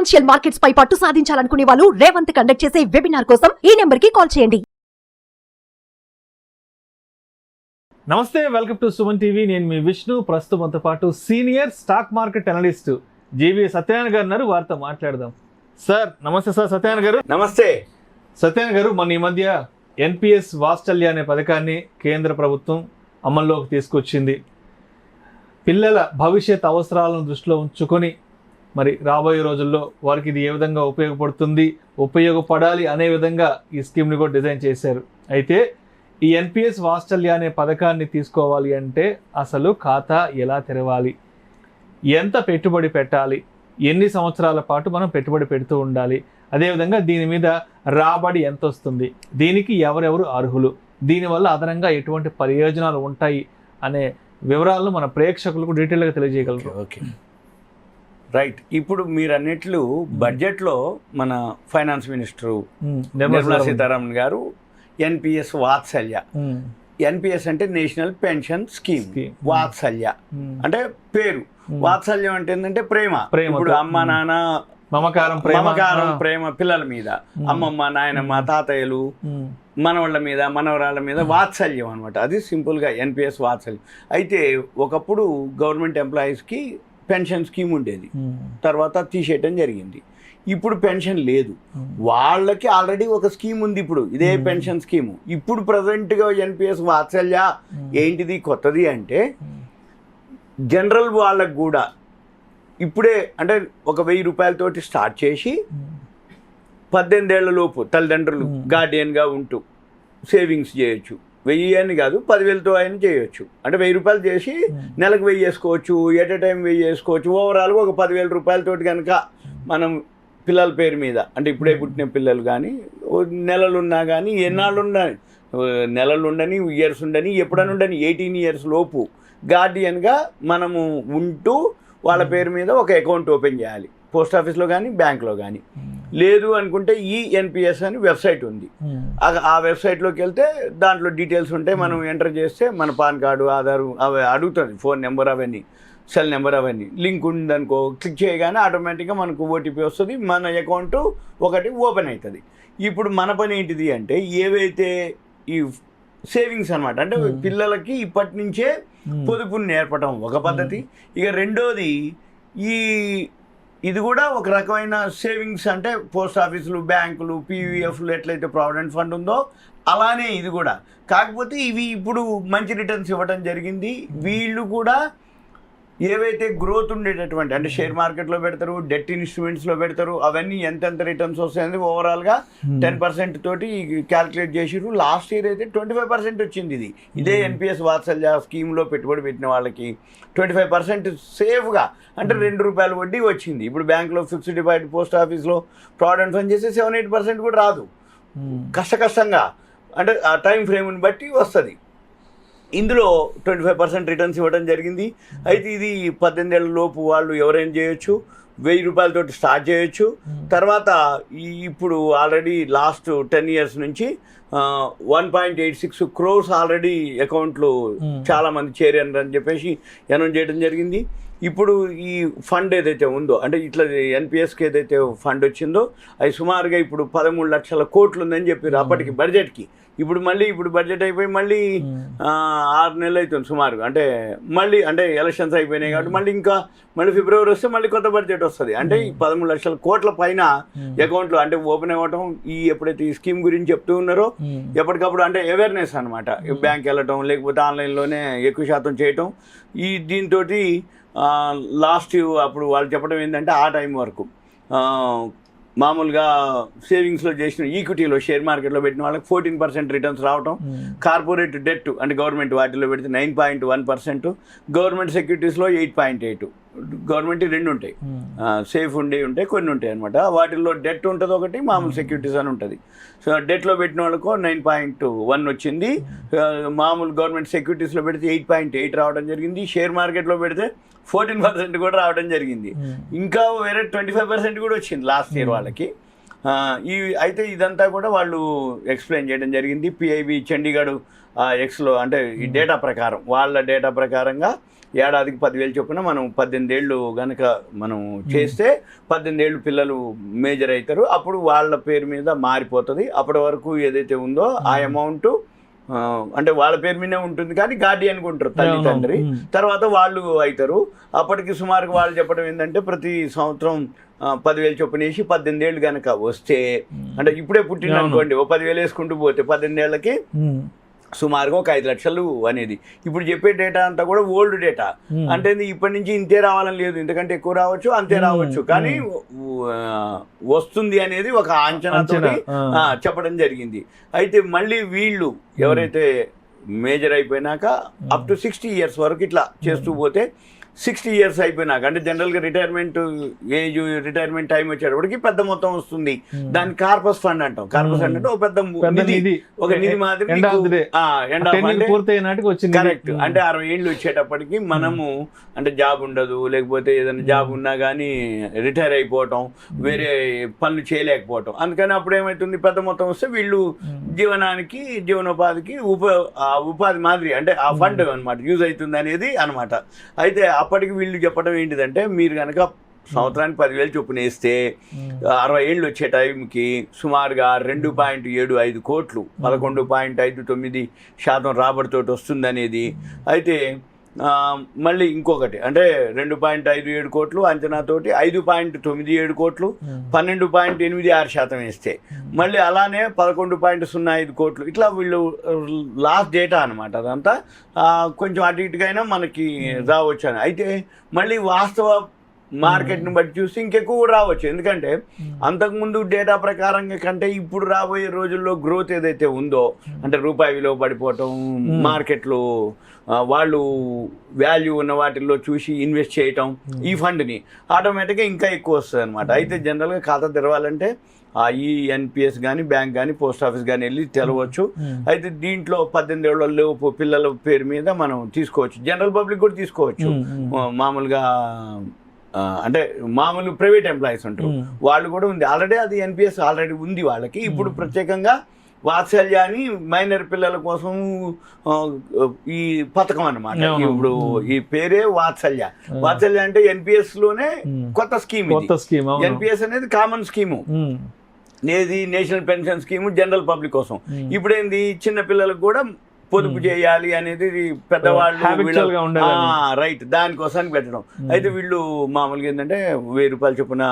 Financial markets పై పట్టు సాధించాలనుకునే వాళ్ళు Revanth conduct చేసే వెబినార్ కోసం ఈ నెంబర్ కి కాల్ చేయండి. నమస్తే, వెల్కమ్ టు సుమన్ టీవీ. నేను మీ విష్ణు. ప్రస్తుతంతో పాటు సీనియర్ స్టాక్ మార్కెట్ అనలిస్ట్ జీవి సత్యనారాయణ గారు ఉన్నారు. వారితో మాట్లాడదాం. సార్ నమస్తే. సార్ సత్యనారాయణ గారు నమస్తే. సత్యనారాయణ గారు, మన ఈ మధ్య ఎన్పిఎస్ వాత్సల్య అనే పథకాన్ని కేంద్ర ప్రభుత్వం అమల్లోకి తీసుకొచ్చింది. పిల్లల భవిష్యత్ అవసరాలను దృష్టిలో ఉంచుకొని మరి రాబోయే రోజుల్లో వారికి ఇది ఏ విధంగా ఉపయోగపడాలి అనే విధంగా ఈ స్కీమ్ని కూడా డిజైన్ చేశారు. అయితే ఈ ఎన్పిఎస్ వాత్సల్య అనే పథకాన్ని తీసుకోవాలి అంటే అసలు ఖాతా ఎలా తెరవాలి, ఎంత పెట్టుబడి పెట్టాలి, ఎన్ని సంవత్సరాల పాటు మనం పెట్టుబడి పెడుతూ ఉండాలి, అదేవిధంగా దీని మీద రాబడి ఎంత వస్తుంది, దీనికి ఎవరెవరు అర్హులు, దీనివల్ల అదనంగా ఎటువంటి ప్రయోజనాలు ఉంటాయి అనే వివరాలను మన ప్రేక్షకులకు డీటెయిల్గా తెలియజేయగలరు. Okay, right. ఇప్పుడు మీరు అన్నట్లు బడ్జెట్లో మన ఫైనాన్స్ మినిస్టరు నిర్మలా సీతారామన్ గారు ఎన్పిఎస్ వాత్సల్య, ఎన్పిఎస్ అంటే నేషనల్ పెన్షన్ స్కీమ్, వాత్సల్య అంటే పేరు, వాత్సల్యం అంటే ఏంటంటే ప్రేమ. ఇప్పుడు అమ్మ నాన్న మమకారం ప్రేమ పిల్లల మీద, అమ్మమ్మ నాయనమ్మ తాతయ్యలు మనవాళ్ళ మీద మనవరాళ్ళ మీద వాత్సల్యం అనమాట. అది సింపుల్గా ఎన్పిఎస్ వాత్సల్యం. అయితే ఒకప్పుడు గవర్నమెంట్ ఎంప్లాయీస్కి పెన్షన్ స్కీమ్ ఉండేది, తర్వాత తీసేయటం జరిగింది. ఇప్పుడు పెన్షన్ లేదు, వాళ్ళకి ఆల్రెడీ ఒక స్కీమ్ ఉంది. ఇప్పుడు ఇదే పెన్షన్ స్కీము. ఇప్పుడు ప్రజెంట్గా ఎన్పిఎస్ వాత్సల్య ఏంటిది కొత్తది అంటే జనరల్ వాళ్ళకు కూడా ఇప్పుడే అంటే ఒక 1000 రూపాయలతోటి స్టార్ట్ చేసి 18 ఏళ్ల లోపు తల్లిదండ్రులు గార్డియన్గా ఉంటూ సేవింగ్స్ చేయొచ్చు. 1000 అని కాదు, 10,000తో అయినా చేయొచ్చు. అంటే 1000 రూపాయలు చేసి నెలకు 1000 చేసుకోవచ్చు, ఎట్ ఎ టైం 1000 చేసుకోవచ్చు. ఓవరాల్గా ఒక 10,000 రూపాయలతోటి కనుక మనం పిల్లల పేరు మీద, అంటే ఇప్పుడే పుట్టిన పిల్లలు కానీ నెలలున్నా కానీ ఎన్నాళ్ళున్నా, నెలలు ఉండని ఇయర్స్ ఉండని ఎప్పుడైనా ఉండని 18 ఇయర్స్ లోపు గార్డియన్గా మనము ఉంటూ వాళ్ళ పేరు మీద ఒక అకౌంట్ ఓపెన్ చేయాలి, పోస్ట్ ఆఫీస్లో కానీ బ్యాంక్లో కానీ. లేదు అనుకుంటే ఈ ఎన్పిఎస్ అని వెబ్సైట్ ఉంది. ఆ వెబ్సైట్లోకి వెళ్తే దాంట్లో డీటెయిల్స్ ఉంటాయి. మనం ఎంటర్ చేస్తే మన పాన్ కార్డు, ఆధారు అవి అడుగుతుంది, ఫోన్ నెంబర్ అవన్నీ, సెల్ నెంబర్ అవన్నీ. లింక్ ఉందనుకో, క్లిక్ చేయగానే ఆటోమేటిక్గా మనకు ఓటీపీ వస్తుంది, మన అకౌంట్ ఒకటి ఓపెన్ అవుతుంది. ఇప్పుడు మన పని ఏంటిది అంటే ఏవైతే ఈ సేవింగ్స్ అనమాట, అంటే పిల్లలకి ఇప్పటి నుంచే పొదుపుని నేర్పడం ఒక పద్ధతి. ఇక రెండోది ఇది కూడా ఒక రకమైన సేవింగ్స్, అంటే పోస్ట్ ఆఫీసులు, బ్యాంకులు, పీవీఎఫ్లు ఎట్లయితే ప్రావిడెంట్ ఫండ్ ఉందో అలానే ఇది కూడా. కాకపోతే ఇవి ఇప్పుడు మంచి రిటర్న్స్ ఇవ్వడం జరిగింది. వీళ్ళు కూడా ఏవైతే గ్రోత్ ఉండేటటువంటి, అంటే షేర్ మార్కెట్లో పెడతారు, డెట్ ఇన్స్ట్రుమెంట్స్లో పెడతారు, అవన్నీ ఎంతెంత రిటర్న్స్ వస్తాయని ఓవరాల్గా 10% తోటి క్యాల్కులేట్ చేసిర్రు. లాస్ట్ ఇయర్ అయితే 25% వచ్చింది. ఇదే ఎన్పిఎస్ వాత్సల్య స్కీమ్లో పెట్టుబడి పెట్టిన వాళ్ళకి 25% సేఫ్గా, అంటే 2 రూపాయల వడ్డీ వచ్చింది. ఇప్పుడు బ్యాంక్లో ఫిక్స్డ్ డిపాజిట్, పోస్ట్ ఆఫీస్లో ప్రావిడెంట్ ఫండ్ చేస్తే 7-8% కూడా రాదు, కష్టంగా, అంటే ఆ టైం ఫ్రేమ్ని బట్టి వస్తుంది. ఇందులో 25% రిటర్న్స్ ఇవ్వడం జరిగింది. అయితే ఇది 18 ఏళ్ల లోపు వాళ్ళు ఎవరైనా చేయొచ్చు, 1000 రూపాయలతోటి స్టార్ట్ చేయొచ్చు. తర్వాత ఇప్పుడు ఆల్రెడీ లాస్ట్ 10 ఇయర్స్ నుంచి 1.86 crores ఆల్రెడీ అకౌంట్లు చాలామంది చేరారు అని చెప్పేసి అనౌన్స్ చేయడం జరిగింది. ఇప్పుడు ఈ ఫండ్ ఏదైతే ఉందో, అంటే ఇట్లా ఎన్పిఎస్కి ఏదైతే ఫండ్ వచ్చిందో అది సుమారుగా ఇప్పుడు 13 లక్షల కోట్లు ఉందని చెప్పారు అప్పటికి బడ్జెట్కి. ఇప్పుడు బడ్జెట్ అయిపోయి మళ్ళీ 6 నెలలు అవుతుంది సుమారుగా. అంటే మళ్ళీ అంటే ఎలక్షన్స్ అయిపోయినాయి కాబట్టి మళ్ళీ ఫిబ్రవరి వస్తే మళ్ళీ కొత్త బడ్జెట్ వస్తుంది. అంటే ఈ 13 లక్షల కోట్ల పైన అకౌంట్లు అంటే ఓపెన్ అవ్వటం, ఎప్పుడైతే ఈ స్కీమ్ గురించి చెప్తూ ఉన్నారో ఎప్పటికప్పుడు, అంటే అవేర్నెస్ అనమాట, బ్యాంక్ వెళ్ళటం లేకపోతే ఆన్లైన్లోనే ఎక్కువ శాతం చేయటం. దీంతో లాస్ట్ అప్పుడు వాళ్ళు చెప్పడం ఏంటంటే ఆ టైం వరకు మామూలుగా సేవింగ్స్లో చేసిన ఈక్విటీలో షేర్ మార్కెట్లో పెట్టిన వాళ్ళకి 14% రిటర్న్స్ రావటం, కార్పొరేట్ డెట్ అంటే గవర్నమెంట్ వాటిలో పెడితే 9.1%, గవర్నమెంట్ సెక్యూరిటీస్లో 8.8. గవర్నమెంట్ 2 ఉంటాయి, సేఫ్ ఉంటాయి, కొన్ని ఉంటాయి అనమాట. వాటిల్లో డెట్ ఉంటుంది ఒకటి, మామూలు సెక్యూరిటీస్ అని ఉంటుంది. సో డెట్లో పెట్టిన వాళ్ళకు 9.1 వచ్చింది, మామూలు గవర్నమెంట్ సెక్యూరిటీస్లో పెడితే 8.8 రావడం జరిగింది, షేర్ మార్కెట్లో పెడితే 14% కూడా రావడం జరిగింది. ఇంకా వేరే 25% కూడా వచ్చింది లాస్ట్ ఇయర్ వాళ్ళకి. ఈ అయితే ఇదంతా కూడా వాళ్ళు ఎక్స్ప్లెయిన్ చేయడం జరిగింది. పిఐబి చండీగఢ్ ఎక్స్లో అంటే ఈ డేటా ప్రకారం, వాళ్ళ డేటా ప్రకారంగా ఏడాదికి 10,000 చొప్పున మనం 18 ఏళ్ళు కనుక మనం చేస్తే 18 ఏళ్ళు పిల్లలు మేజర్ అవుతారు. అప్పుడు వాళ్ళ పేరు మీద మారిపోతుంది. అప్పటి వరకు ఏదైతే ఉందో ఆ అమౌంట్ అంటే వాళ్ళ పేరు మీదే ఉంటుంది, కానీ గార్డియన్గా ఉంటారు తల్లి తండ్రి. తర్వాత వాళ్ళు అవుతారు. అప్పటికి సుమారుగా వాళ్ళు చెప్పడం ఏంటంటే ప్రతి సంవత్సరం 10,000 చొప్పున వేసి 18 ఏళ్ళు కనుక వస్తే, అంటే ఇప్పుడే పుట్టిన అనుకోండి, ఓ 10,000 వేసుకుంటూ పోతే 18 ఏళ్ళకి సుమారుగా ఒక 5 లక్షలు అనేది. ఇప్పుడు చెప్పే డేటా అంతా కూడా ఓల్డ్ డేటా. అంటే ఇప్పటి నుంచి ఇంతే రావాలని లేదు, ఎందుకంటే ఎక్కువ రావచ్చు, అంతే రావచ్చు, కానీ వస్తుంది అనేది ఒక అంచనాతో చెప్పడం జరిగింది. అయితే మళ్ళీ వీళ్ళు ఎవరైతే మేజర్ అయిపోయినాక అప్ టు 60 ఇయర్స్ వరకు ఇట్లా చేస్తూ పోతే 60 ఇయర్స్ అయిపోయినాక, అంటే జనరల్గా రిటైర్మెంట్ ఏజ్, రిటైర్మెంట్ టైం వచ్చేటప్పటికి పెద్ద మొత్తం వస్తుంది. దాన్ని కార్పస్ ఫండ్ అంటాం. కార్పస్ ఫండ్ అంటే ఒక పెద్ద నిధి, ఒక నిధి మాదిరి. కరెక్ట్. అంటే 60 ఏళ్ళు వచ్చేటప్పటికి మనము అంటే జాబ్ ఉండదు, లేకపోతే ఏదైనా జాబ్ ఉన్నా కానీ రిటైర్ అయిపోవటం, వేరే పనులు చేయలేకపోవటం. అందుకని అప్పుడు ఏమవుతుంది, పెద్ద మొత్తం వస్తే వీళ్ళు జీవనానికి, జీవనోపాధికి ఉపాధి మాదిరి అంటే ఆ ఫండ్ అనమాట యూజ్ అవుతుంది అనేది అనమాట. అయితే అప్పటికి వీళ్ళు చెప్పడం ఏంటిదంటే, మీరు కనుక సంవత్సరానికి 10,000 చొప్పున వేస్తే 60 ఏళ్ళు వచ్చే టైంకి సుమారుగా 2.75 కోట్లు 11.59% రాబడితోటి వస్తుంది అనేది. అయితే మళ్ళీ ఇంకొకటి అంటే 2.57 కోట్లు అంచనాతోటి 5.97 కోట్లు 12.86% వేస్తే, మళ్ళీ అలానే 11.05 కోట్లు, ఇట్లా వీళ్ళు లాస్ట్ డేటా అనమాట. అదంతా కొంచెం అటు ఇటుకైనా మనకి రావచ్చు అని. అయితే మళ్ళీ వాస్తవ మార్కెట్ని బట్టి చూసి ఇంకెక్కువ రావచ్చు. ఎందుకంటే అంతకుముందు డేటా ప్రకారంగా కంటే ఇప్పుడు రాబోయే రోజుల్లో గ్రోత్ ఏదైతే ఉందో, అంటే రూపాయి విలువ పడిపోవటం, మార్కెట్లో వాళ్ళు వాల్యూ ఉన్న వాటిల్లో చూసి ఇన్వెస్ట్ చేయటం, ఈ ఫండ్ని ఆటోమేటిక్గా ఇంకా ఎక్కువ వస్తుంది అనమాట. అయితే జనరల్గా ఖాతా తెరవాలంటే ఈ ఎన్పిఎస్ కానీ, బ్యాంక్ కానీ, పోస్ట్ ఆఫీస్ కానీ వెళ్ళి తెలవచ్చు. అయితే దీంట్లో 18 ఏళ్ళలోపు పిల్లల పేరు మీద మనం తీసుకోవచ్చు. జనరల్ పబ్లిక్ కూడా తీసుకోవచ్చు. మామూలుగా అంటే మామూలు ప్రైవేట్ ఎంప్లాయీస్ ఉంటారు, వాళ్ళు కూడా ఉంది ఆల్రెడీ. అది ఎన్పిఎస్ ఆల్రెడీ ఉంది వాళ్ళకి. ఇప్పుడు ప్రత్యేకంగా వాత్సల్య అని మైనర్ పిల్లల కోసం ఈ పథకం అన్నమాట. ఇప్పుడు ఈ పేరే వాత్సల్య. వాత్సల్య అంటే ఎన్పిఎస్ లోనే కొత్త స్కీమ్. ఎన్పిఎస్ అనేది కామన్ స్కీము, ఏది national pension scheme general public కోసం. ఇప్పుడేంది చిన్న పిల్లలకు కూడా పొదుపు చేయాలి అనేది పెద్దవాళ్ళు రైట్, దానికోసానికి పెట్టడం. అయితే వీళ్ళు మామూలుగా ఏంటంటే 1,000 రూపాయలు చొప్పున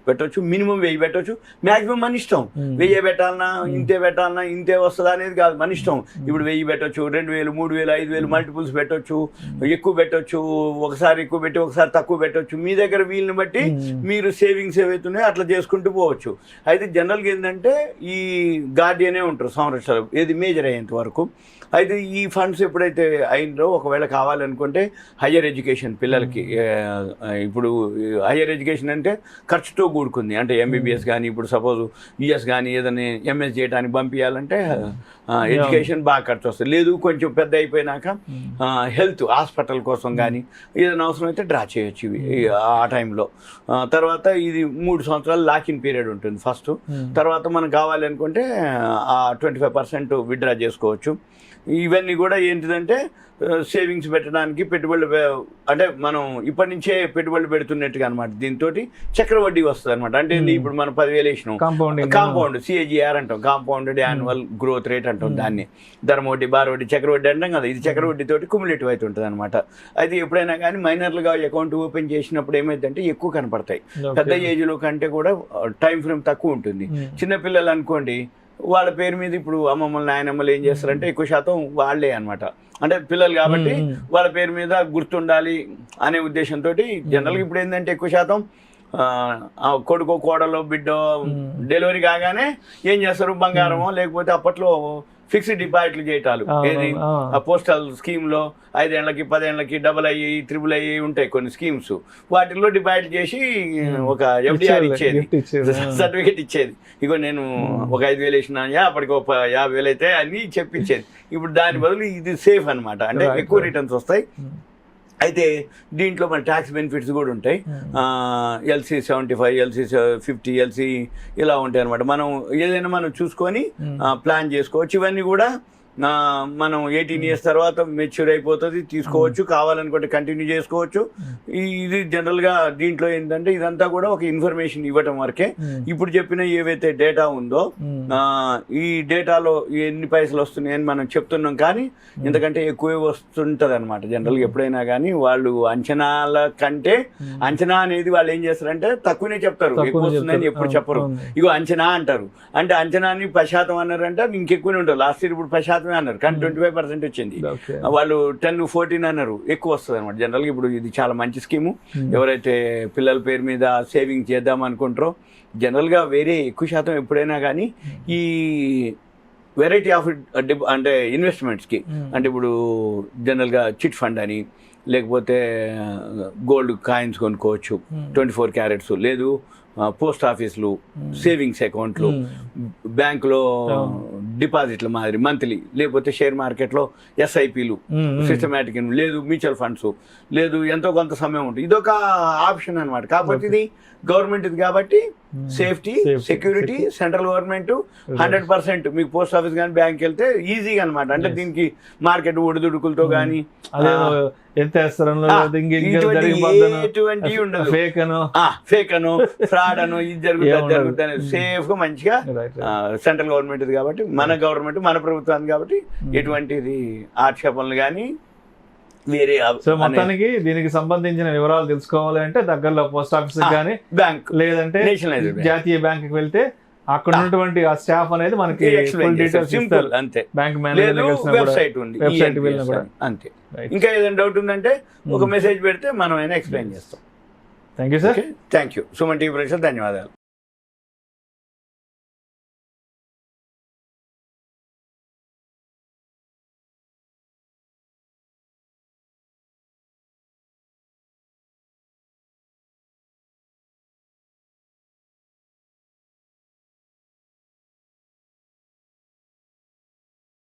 పెట్టవచ్చు, మినిమం 1000 పెట్టవచ్చు, మాక్సిమం మన ఇష్టం. 1000 పెట్టాలన్నా, ఇంతే పెట్టాలన్నా, ఇంతే వస్తుందా అనేది కాదు, మన ఇష్టం. ఇప్పుడు 1000 పెట్టవచ్చు, 2,000, 3,000, 5,000 మల్టిపుల్స్ పెట్టవచ్చు, ఎక్కువ పెట్టవచ్చు, ఒకసారి ఎక్కువ పెట్టి ఒకసారి తక్కువ పెట్టవచ్చు. మీ దగ్గర వీళ్ళని బట్టి మీరు సేవింగ్స్ ఏవైతున్నాయో అట్లా చేసుకుంటూ పోవచ్చు. అయితే జనరల్గా ఏంటంటే ఈ గార్డియనే ఉంటారు సంరక్షణ, ఏది మేజర్ అయ్యేంత వరకు. అయితే ఈ ఫండ్స్ ఎప్పుడైతే అయినో, ఒకవేళ కావాలనుకుంటే హయ్యర్ ఎడ్యుకేషన్ పిల్లలకి, ఇప్పుడు హయ్యర్ ఎడ్యుకేషన్ అంటే ఖర్చుతో కూడుకుంది. అంటే ఎంబీబీఎస్ కానీ, ఇప్పుడు సపోజ్ యూఎస్ కానీ ఏదైనా ఎంఎస్ చేయడానికి పంపించాలంటే ఎడ్యుకేషన్ బాగా ఖర్చు వస్తుంది. లేదు కొంచెం పెద్ద అయిపోయినాక హెల్త్ హాస్పిటల్ కోసం కానీ ఏదైనా అవసరం అయితే డ్రా చేయొచ్చు ఇవి ఆ టైంలో. తర్వాత ఇది 3 సంవత్సరాలు లాకిన్ పీరియడ్ ఉంటుంది ఫస్ట్. తర్వాత మనం కావాలనుకుంటే 25% విత్డ్రా చేసుకోవచ్చు. ఇవన్నీ కూడా ఏంటిదంటే సేవింగ్స్ పెట్టడానికి పెట్టుబడులు, అంటే మనం ఇప్పటి నుంచే పెట్టుబడులు పెడుతున్నట్టుగా అనమాట. దీంతో చక్రవడ్డీ వస్తుంది అనమాట. అంటే ఇప్పుడు మనం 10,000 వేసినాం, కాంపౌండ్ CAGR అంటాం, కాంపౌండెడ్ యాన్యువల్ గ్రోత్ రేట్ అంటాం దాన్ని. ధర్మవడ్డీ, బారవడ్డీ, చక్రవడ్డీ అంటాం కదా. ఇది చక్రవడ్డీ తోటి కుములేటివ్ అయితే ఉంటుంది అనమాట. అయితే ఎప్పుడైనా కానీ మైనర్లుగా అకౌంట్ ఓపెన్ చేసినప్పుడు ఏమైందంటే ఎక్కువ కనపడతాయి. పెద్ద ఏజ్లో కంటే కూడా టైం ఫ్రేమ్ తక్కువ ఉంటుంది. చిన్నపిల్లలు అనుకోండి, వాళ్ళ పేరు మీద ఇప్పుడు అమ్మమ్మలు, నాయనమ్మలు ఏం చేస్తారంటే ఎక్కువ శాతం వాళ్ళే అనమాట. అంటే పిల్లలు కాబట్టి వాళ్ళ పేరు మీద గుర్తుండాలి అనే ఉద్దేశంతో జనరల్గా ఇప్పుడు ఏంటంటే ఎక్కువ శాతం కొడుకో, కోడలో, బిడ్డో డెలివరీ కాగానే ఏం చేస్తారు, బంగారమో లేకపోతే అప్పట్లో ఫిక్స్డ్ డిపాజిట్లు చేయటాలు, ఏది పోస్టల్ స్కీమ్లో 5 ఏళ్ళకి 10 ఏళ్ళకి డబుల్ అయ్యి, ట్రిపుల్ అయ్యి ఉంటాయి కొన్ని స్కీమ్స్. వాటిల్లో డిపాజిట్ చేసి ఒక FDR ఇచ్చేది, సర్టిఫికేట్ ఇచ్చేది. ఇగో నేను ఒక 5,000 వేసినా, అప్పటికి ఒక 50,000 అయితే అని చెప్పించేది. ఇప్పుడు దాని బదులు ఇది సేఫ్ అనమాట, అంటే ఎక్కువ రిటర్న్స్ వస్తాయి. అయితే దీంట్లో మన ట్యాక్స్ బెనిఫిట్స్ కూడా ఉంటాయి. ఎల్సీ 75, ఎల్సీ 50, ఎల్సీ ఇలా ఉంటాయి అనమాట. మనం ఏదైనా మనం చూసుకొని ప్లాన్ చేసుకోవచ్చు. ఇవన్నీ కూడా మనం 18 years తర్వాత మెచ్యూర్ అయిపోతుంది, తీసుకోవచ్చు. కావాలనుకుంటే కంటిన్యూ చేసుకోవచ్చు. ఇది జనరల్గా దీంట్లో ఏంటంటే ఇదంతా కూడా ఒక ఇన్ఫర్మేషన్ ఇవ్వటం వరకే. ఇప్పుడు చెప్పిన ఏవైతే డేటా ఉందో ఈ డేటాలో ఎన్ని పైసలు వస్తున్నాయని మనం చెప్తున్నాం, కానీ ఇంతకంటే ఎక్కువే వస్తుంటది అనమాట. జనరల్గా ఎప్పుడైనా కానీ వాళ్ళు అంచనాల కంటే, అంచనా అనేది వాళ్ళు ఏం చేస్తారంటే తక్కువనే చెప్తారు, ఎక్కువ వస్తుందని ఎప్పుడు చెప్పరు. ఇగో అంచనా అంటారు, అంటే అంచనాని 10% అన్నారంటే ఇంకెక్కువనే ఉంటుంది. లాస్ట్ ఇయర్ ఇప్పుడు 10% అన్నారు, కానీ 25% వచ్చింది. వాళ్ళు 10-14 అన్నారు, ఎక్కువ వస్తుంది అనమాట. జనరల్గా ఇప్పుడు ఇది చాలా మంచి స్కీము. ఎవరైతే పిల్లల పేరు మీద సేవింగ్ చేద్దాం అనుకుంటారో జనరల్గా వేరే ఎక్కువ శాతం ఎప్పుడైనా కానీ ఈ వెరైటీ ఆఫ్ అంటే ఇన్వెస్ట్మెంట్స్కి, అంటే ఇప్పుడు జనరల్గా చిట్ ఫండ్ అని, లేకపోతే గోల్డ్ కాయిన్స్ కొనుక్కోవచ్చు 24 carats, లేదు పోస్ట్ ఆఫీసులు, సేవింగ్స్ అకౌంట్లు, బ్యాంకులో డిపాజిట్ల మాదిరి మంత్లీ, లేకపోతే షేర్ మార్కెట్లో ఎస్ఐపిలు, సిస్టమేటిక్, లేదు మ్యూచువల్ ఫండ్స్, లేదు ఎంతో కొంత సమయం ఉంటుంది. ఇదొక ఆప్షన్ అనమాట. కాకపోతే ఇది గవర్నమెంట్ ఇది కాబట్టి సేఫ్టీ, సెక్యూరిటీ, సెంట్రల్ గవర్నమెంట్ 100%. మీకు పోస్ట్ ఆఫీస్ కానీ బ్యాంక్ వెళ్తే ఈజీగా అనమాట. అంటే దీనికి మార్కెట్ ఒడిదుడుకులతో కానీ ఎంత ఫేక్ అను ఫ్రాడ్ అను ఇది జరుగుతుంది. సేఫ్ గా మంచిగా సెంట్రల్ గవర్నమెంట్ ఇది కాబట్టి, మన గవర్నమెంట్ మన ప్రభుత్వానికి కాబట్టి ఎటువంటిది ఆక్షేపణలు కానీ వేరే. సో మొత్తానికి దీనికి సంబంధించిన వివరాలు తెలుసుకోవాలి అంటే దగ్గరలో పోస్ట్ ఆఫీస్ కానీ బ్యాంక్, లేదంటే జాతీయ బ్యాంక్ కి వెళ్తే అక్కడ ఉన్నటువంటి ఆ స్టాఫ్ అనేది మనకి ఫుల్ డీటెయిల్స్ ఇస్తారు. అంతే. బ్యాంక్ మేనేజర్ వెబ్సైట్ ఉంది, వెబ్సైట్ వెళ్ళినా కూడా అంతే. ఇంకా ఏదైనా డౌట్ ఉందంటే ఒక మెసేజ్ పెడితే మనం అయినా ఎక్స్ప్లెయిన్ చేస్తాం. Thank you sir. Thank you. Suman TV ప్రేక్షకులకు ధన్యవాదాలు.